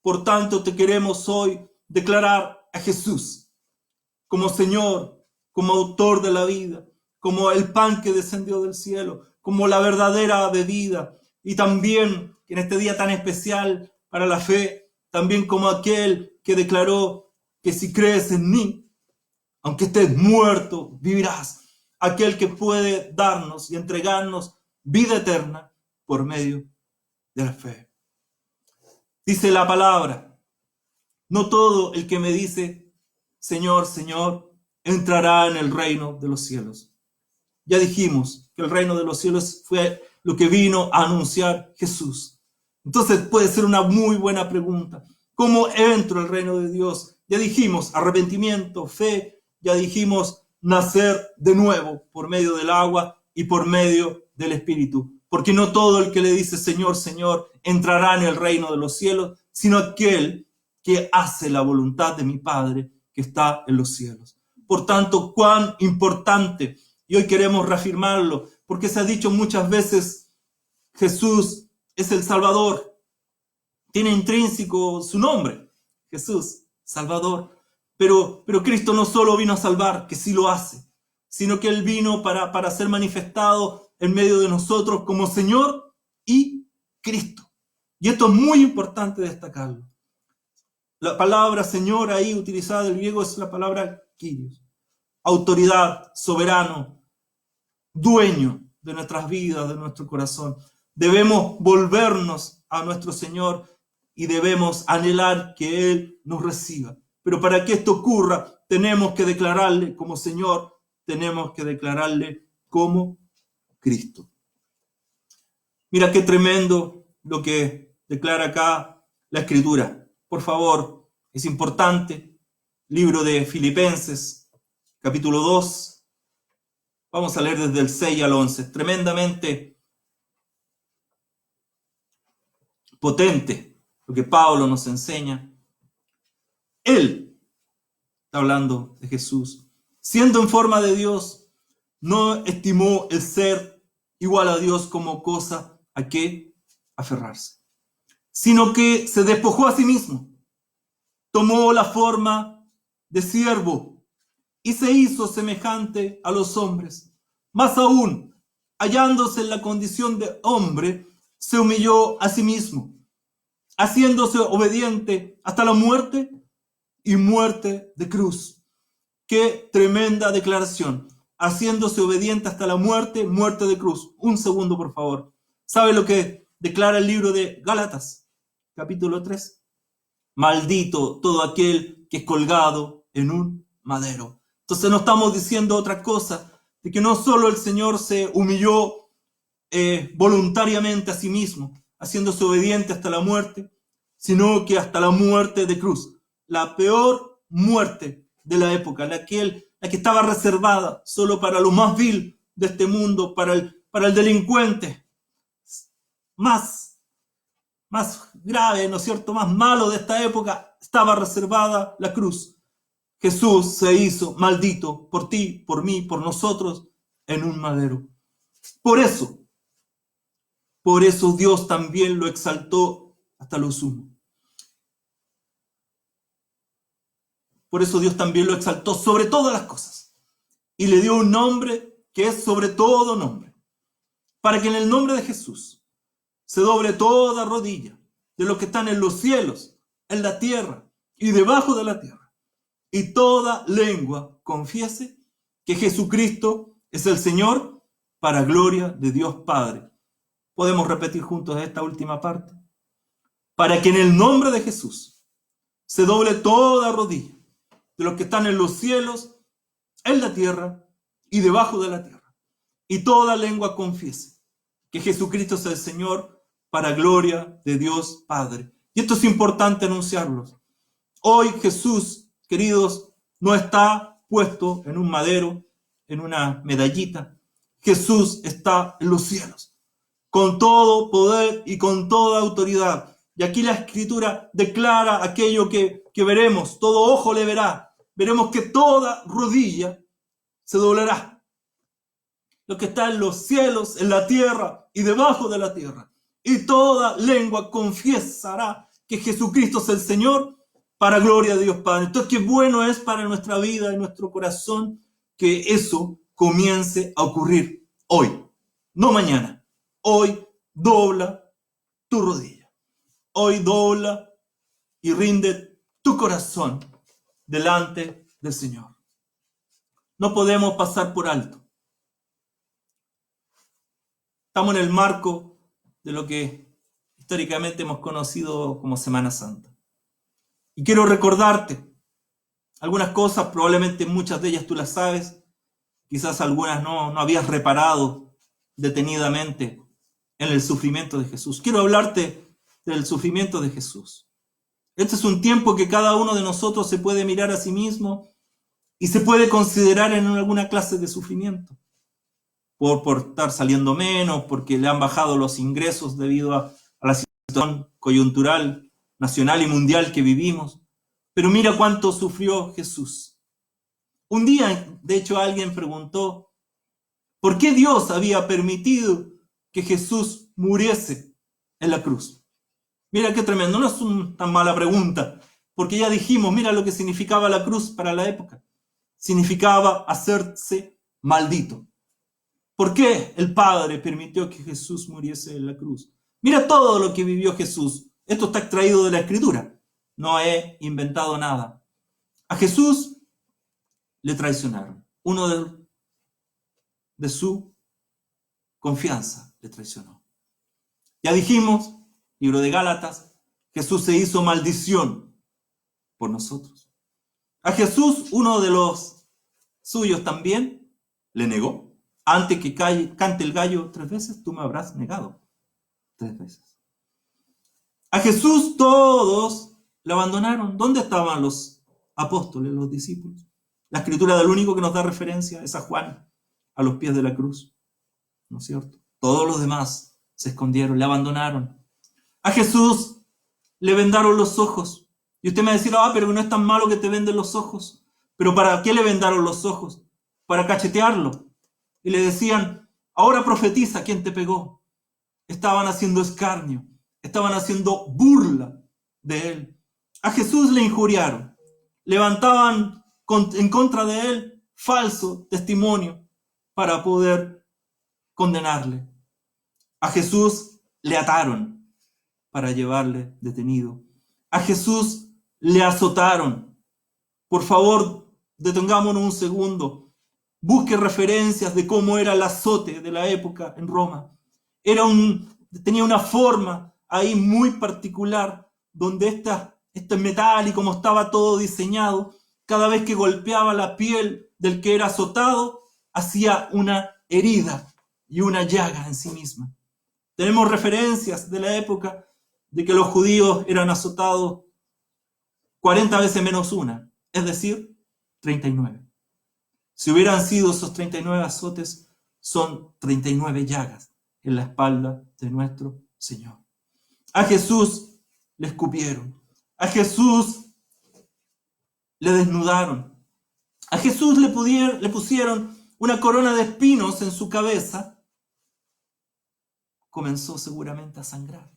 Por tanto, te queremos hoy declarar a Jesús como Señor, como autor de la vida, como el pan que descendió del cielo, como la verdadera bebida. Y también, en este día tan especial para la fe, también como aquel que declaró que si crees en mí, aunque estés muerto, vivirás. Aquel que puede darnos y entregarnos vida eterna por medio de la fe. Dice la palabra, no todo el que me dice, Señor, Señor, entrará en el reino de los cielos. Ya dijimos que el reino de los cielos fue lo que vino a anunciar Jesús. Entonces puede ser una muy buena pregunta. ¿Cómo entro al reino de Dios? Ya dijimos arrepentimiento, fe, ya dijimos nacer de nuevo por medio del agua y por medio del Espíritu. Porque no todo el que le dice Señor, Señor, entrará en el reino de los cielos, sino aquel que hace la voluntad de mi Padre que está en los cielos. Por tanto, cuán importante, y hoy queremos reafirmarlo, porque se ha dicho muchas veces, Jesús es el Salvador, tiene intrínseco su nombre, Jesús, Salvador. Pero Cristo no solo vino a salvar, que sí lo hace, sino que Él vino para ser manifestado en medio de nosotros como Señor y Cristo. Y esto es muy importante destacarlo. La palabra Señor ahí utilizada del griego es la palabra Kyrios. Autoridad, soberano, dueño de nuestras vidas, de nuestro corazón. Debemos volvernos a nuestro Señor y debemos anhelar que Él nos reciba. Pero para que esto ocurra, tenemos que declararle como Señor, tenemos que declararle como Cristo. Mira qué tremendo lo que declara acá la Escritura. Por favor, es importante. Libro de Filipenses, capítulo 2. Vamos a leer desde el 6 al 11. Tremendamente potente lo que Pablo nos enseña. Él, está hablando de Jesús, siendo en forma de Dios, no estimó el ser igual a Dios como cosa a que aferrarse, sino que se despojó a sí mismo, tomó la forma de siervo y se hizo semejante a los hombres. Más aún, hallándose en la condición de hombre, se humilló a sí mismo, haciéndose obediente hasta la muerte y muerte de cruz. ¡Qué tremenda declaración! Haciéndose obediente hasta la muerte, muerte de cruz. Un segundo, por favor. ¿Sabe lo que declara el libro de Gálatas? Capítulo 3. Maldito todo aquel que es colgado en un madero. Entonces no estamos diciendo otra cosa, de que no solo el Señor se humilló voluntariamente a sí mismo, haciéndose obediente hasta la muerte, sino que hasta la muerte de cruz. La peor muerte de la época, la que estaba reservada solo para lo más vil de este mundo, para el delincuente más grave, ¿no es cierto?, más malo de esta época, estaba reservada la cruz. Jesús se hizo maldito por ti, por mí, por nosotros, en un madero. Por eso Dios también lo exaltó hasta lo sumo. Por eso Dios también lo exaltó sobre todas las cosas y le dio un nombre que es sobre todo nombre, para que en el nombre de Jesús se doble toda rodilla de los que están en los cielos, en la tierra y debajo de la tierra, y toda lengua confiese que Jesucristo es el Señor, para gloria de Dios Padre. Podemos repetir juntos esta última parte. Para que en el nombre de Jesús se doble toda rodilla de los que están en los cielos, en la tierra y debajo de la tierra, y toda lengua confiese que Jesucristo es el Señor, para gloria de Dios Padre. Y esto es importante anunciarlo. Hoy Jesús, queridos, no está puesto en un madero, en una medallita. Jesús está en los cielos, con todo poder y con toda autoridad. Y aquí la Escritura declara aquello que veremos, todo ojo le verá. Veremos que toda rodilla se doblará. Lo que está en los cielos, en la tierra y debajo de la tierra. Y toda lengua confiesará que Jesucristo es el Señor, para gloria de Dios Padre. Entonces, qué bueno es para nuestra vida y nuestro corazón que eso comience a ocurrir hoy, no mañana. Hoy dobla tu rodilla. Hoy dobla y rinde tu corazón delante del Señor. No podemos pasar por alto. Estamos en el marco de lo que históricamente hemos conocido como Semana Santa. Y quiero recordarte algunas cosas, probablemente muchas de ellas tú las sabes, quizás algunas no habías reparado detenidamente en el sufrimiento de Jesús. Quiero hablarte del sufrimiento de Jesús. Este es un tiempo que cada uno de nosotros se puede mirar a sí mismo y se puede considerar en alguna clase de sufrimiento. Por estar saliendo menos, porque le han bajado los ingresos debido a la situación coyuntural nacional y mundial que vivimos. Pero mira cuánto sufrió Jesús. Un día, de hecho, alguien preguntó, ¿por qué Dios había permitido que Jesús muriese en la cruz? Mira qué tremendo, no es una tan mala pregunta, porque ya dijimos, mira lo que significaba la cruz para la época. Significaba hacerse maldito. ¿Por qué el Padre permitió que Jesús muriese en la cruz? Mira todo lo que vivió Jesús. Esto está extraído de la Escritura. No he inventado nada. A Jesús le traicionaron. Uno de su confianza le traicionó. Ya dijimos, libro de Gálatas, Jesús se hizo maldición por nosotros. A Jesús, uno de los suyos también, le negó. Antes que cante el gallo 3 veces, tú me habrás negado 3 veces. A Jesús todos le abandonaron. ¿Dónde estaban los apóstoles, los discípulos? La Escritura del único que nos da referencia es a Juan, a los pies de la cruz. ¿No es cierto? Todos los demás se escondieron, le abandonaron. A Jesús le vendaron los ojos. Y usted me va a decir, pero no es tan malo que te venden los ojos. ¿Pero para qué le vendaron los ojos? Para cachetearlo. Y le decían, ahora profetiza quién te pegó. Estaban haciendo escarnio, estaban haciendo burla de él. A Jesús le injuriaron, levantaban en contra de él falso testimonio para poder condenarle. A Jesús le ataron para llevarle detenido. A Jesús le azotaron. Por favor, detengámonos un segundo. Busque referencias de cómo era el azote de la época en Roma. Tenía una forma ahí muy particular, donde este metal y como estaba todo diseñado, cada vez que golpeaba la piel del que era azotado, hacía una herida y una llaga en sí misma. Tenemos referencias de la época de que los judíos eran azotados 40 veces menos una, es decir, 39. Si hubieran sido esos 39 azotes, son 39 llagas en la espalda de nuestro Señor. A Jesús le escupieron. A Jesús le desnudaron. A Jesús le pusieron una corona de espinos en su cabeza. Comenzó seguramente a sangrar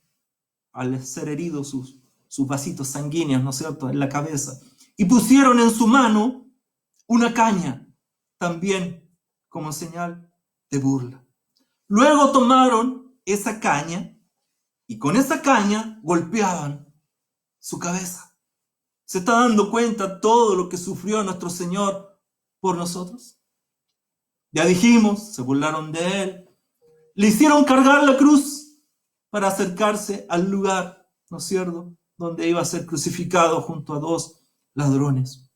al ser heridos sus vasitos sanguíneos, ¿no es cierto?, en la cabeza. Y pusieron en su mano una caña, también como señal de burla. Luego tomaron esa caña y con esa caña golpeaban su cabeza. ¿Se está dando cuenta todo lo que sufrió nuestro Señor por nosotros? Ya dijimos, se burlaron de él. Le hicieron cargar la cruz para acercarse al lugar, ¿no es cierto?, donde iba a ser crucificado junto a 2 ladrones.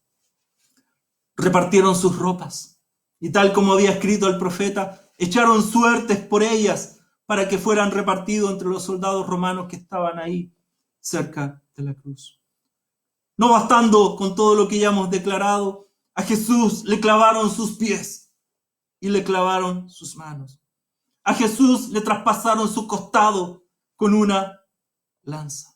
Repartieron sus ropas y tal como había escrito el profeta, echaron suertes por ellas para que fueran repartidos entre los soldados romanos que estaban ahí cerca de la cruz. No bastando con todo lo que ya hemos declarado, a Jesús le clavaron sus pies y le clavaron sus manos. A Jesús le traspasaron su costado con una lanza.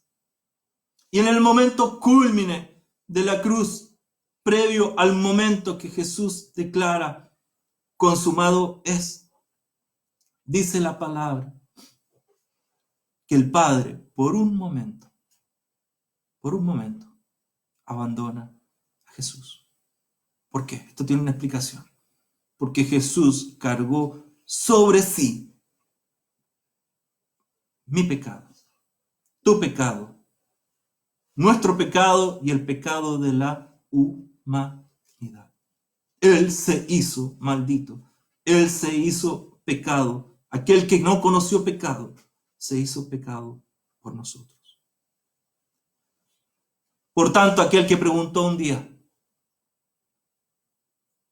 Y en el momento cúlmine de la cruz, previo al momento que Jesús declara, consumado es, dice la palabra, que el Padre por un momento, abandona a Jesús. ¿Por qué? Esto tiene una explicación. Porque Jesús cargó sobre sí mi pecado, tu pecado nuestro pecado y el pecado de la humanidad. Él se hizo maldito. Él se hizo pecado. Aquel que no conoció pecado, se hizo pecado por nosotros. Por tanto, aquel que preguntó un día,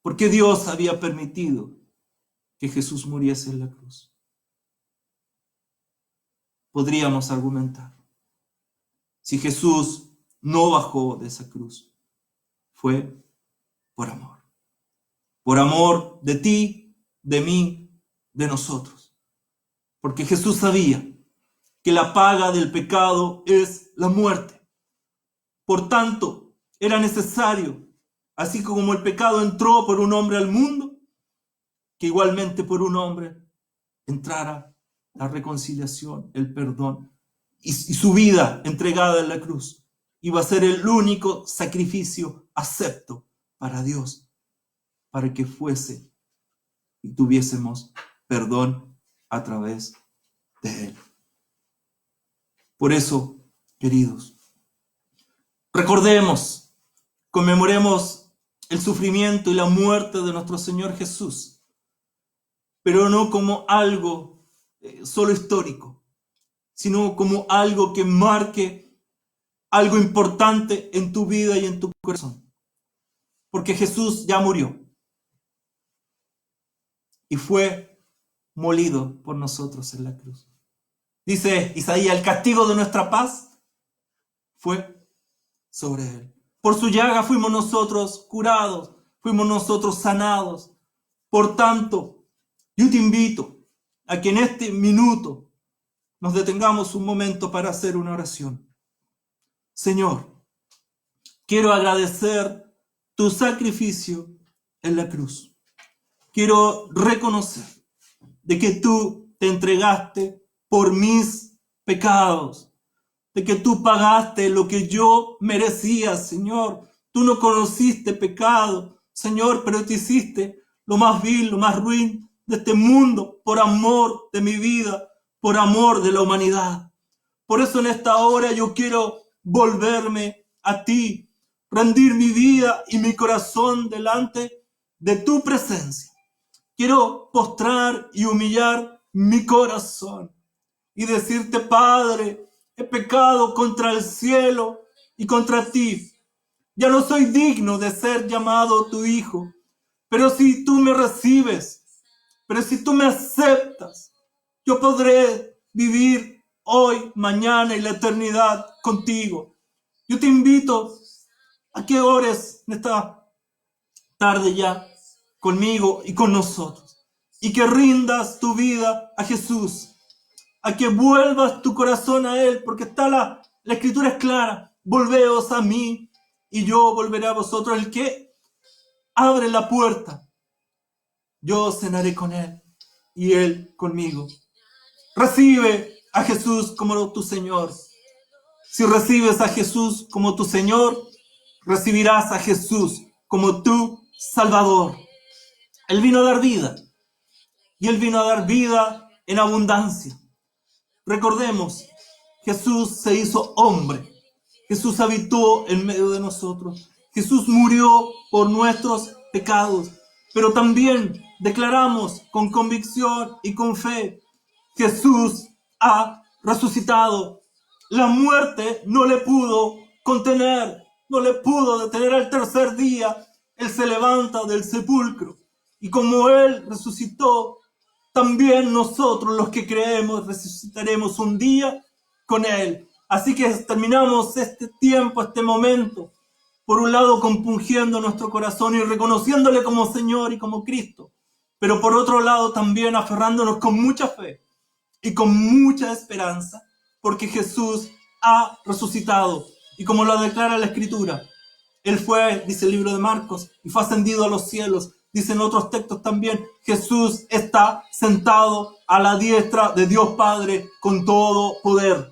¿por qué Dios había permitido que Jesús muriese en la cruz? Podríamos argumentar, si Jesús no bajó de esa cruz, fue por amor. Por amor de ti, de mí, de nosotros. Porque Jesús sabía que la paga del pecado es la muerte. Por tanto, era necesario, así como el pecado entró por un hombre al mundo, que igualmente por un hombre entrara la reconciliación, el perdón y su vida entregada en la cruz. Iba a ser el único sacrificio acepto para Dios, para que fuese y tuviésemos perdón a través de Él. Por eso, queridos, recordemos, conmemoremos el sufrimiento y la muerte de nuestro Señor Jesús, pero no como algo solo histórico, sino como algo que marque algo importante en tu vida y en tu corazón. Porque Jesús ya murió y fue molido por nosotros en la cruz. Dice Isaías, el castigo de nuestra paz fue sobre él. Por su llaga fuimos nosotros curados, fuimos nosotros sanados. Por tanto, yo te invito a que en este minuto nos detengamos un momento para hacer una oración. Señor, quiero agradecer tu sacrificio en la cruz. Quiero reconocer de que tú te entregaste por mis pecados, de que tú pagaste lo que yo merecía, Señor. Tú no conociste pecado, Señor, pero te hiciste lo más vil, lo más ruin de este mundo por amor de mi vida, por amor de la humanidad. Por eso en esta hora yo quiero volverme a ti, rendir mi vida y mi corazón delante de tu presencia. Quiero postrar y humillar mi corazón y decirte, Padre, he pecado contra el cielo y contra ti. Ya no soy digno de ser llamado tu hijo, pero si tú me recibes, pero si tú me aceptas, yo podré vivir hoy, mañana y la eternidad contigo. Yo te invito a que ores en esta tarde ya conmigo y con nosotros, y que rindas tu vida a Jesús, a que vuelvas tu corazón a Él, porque está la escritura es clara, volveos a mí y yo volveré a vosotros. El que abre la puerta, yo cenaré con Él y Él conmigo. Recibe a Jesús como tu Señor. Si recibes a Jesús como tu Señor, recibirás a Jesús como tu Salvador. Él vino a dar vida, y Él vino a dar vida en abundancia. Recordemos, Jesús se hizo hombre. Jesús habitó en medio de nosotros. Jesús murió por nuestros pecados. Pero también declaramos con convicción y con fe, Jesús ha resucitado. La muerte no le pudo contener, no le pudo detener. Al tercer día, Él se levanta del sepulcro. Y como Él resucitó, también nosotros los que creemos resucitaremos un día con Él. Así que terminamos este tiempo, este momento, por un lado compungiendo nuestro corazón y reconociéndole como Señor y como Cristo, pero por otro lado también aferrándonos con mucha fe y con mucha esperanza, porque Jesús ha resucitado. Y como lo declara la Escritura, Él fue, dice el libro de Marcos, y fue ascendido a los cielos. Dicen otros textos también, Jesús está sentado a la diestra de Dios Padre con todo poder.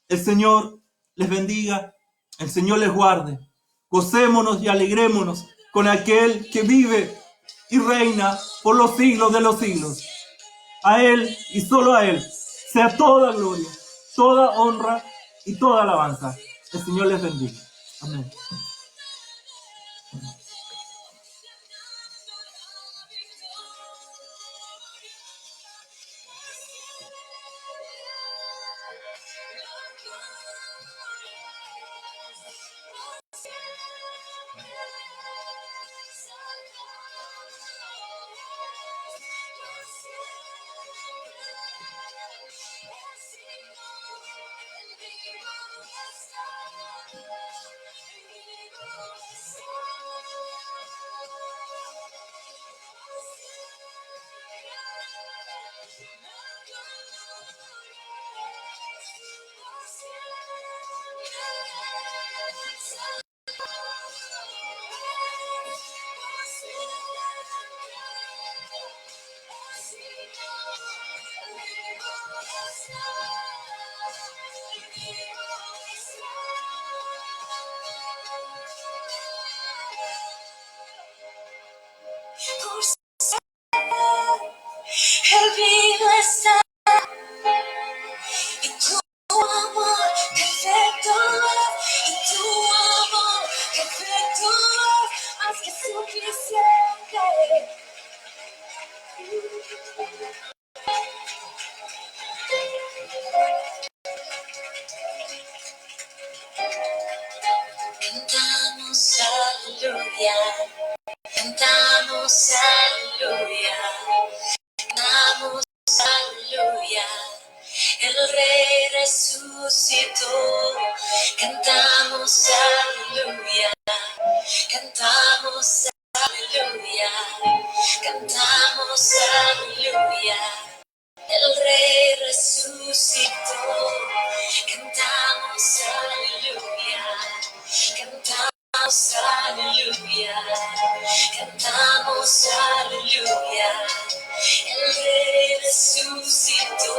El Señor les bendiga, el Señor les guarde. Gocémonos y alegrémonos con aquel que vive y reina por los siglos de los siglos. A Él y solo a Él sea toda gloria, toda honra y toda alabanza. El Señor les bendiga. Amén. Él vino a estar y tu amor perfecto y tu amor perfecto más que suficiente. Cantamos aleluya, cantamos aleluya, cantamos aleluya. El Rey resucitó, cantamos aleluya, cantamos aleluya, cantamos aleluya. El Rey resucitó, cantamos aleluya, cantamos aleluya, cantamos aleluya. El Rey resucitó,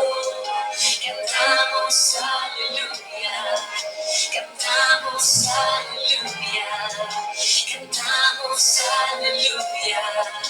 cantamos aleluya, cantamos aleluya, cantamos aleluya.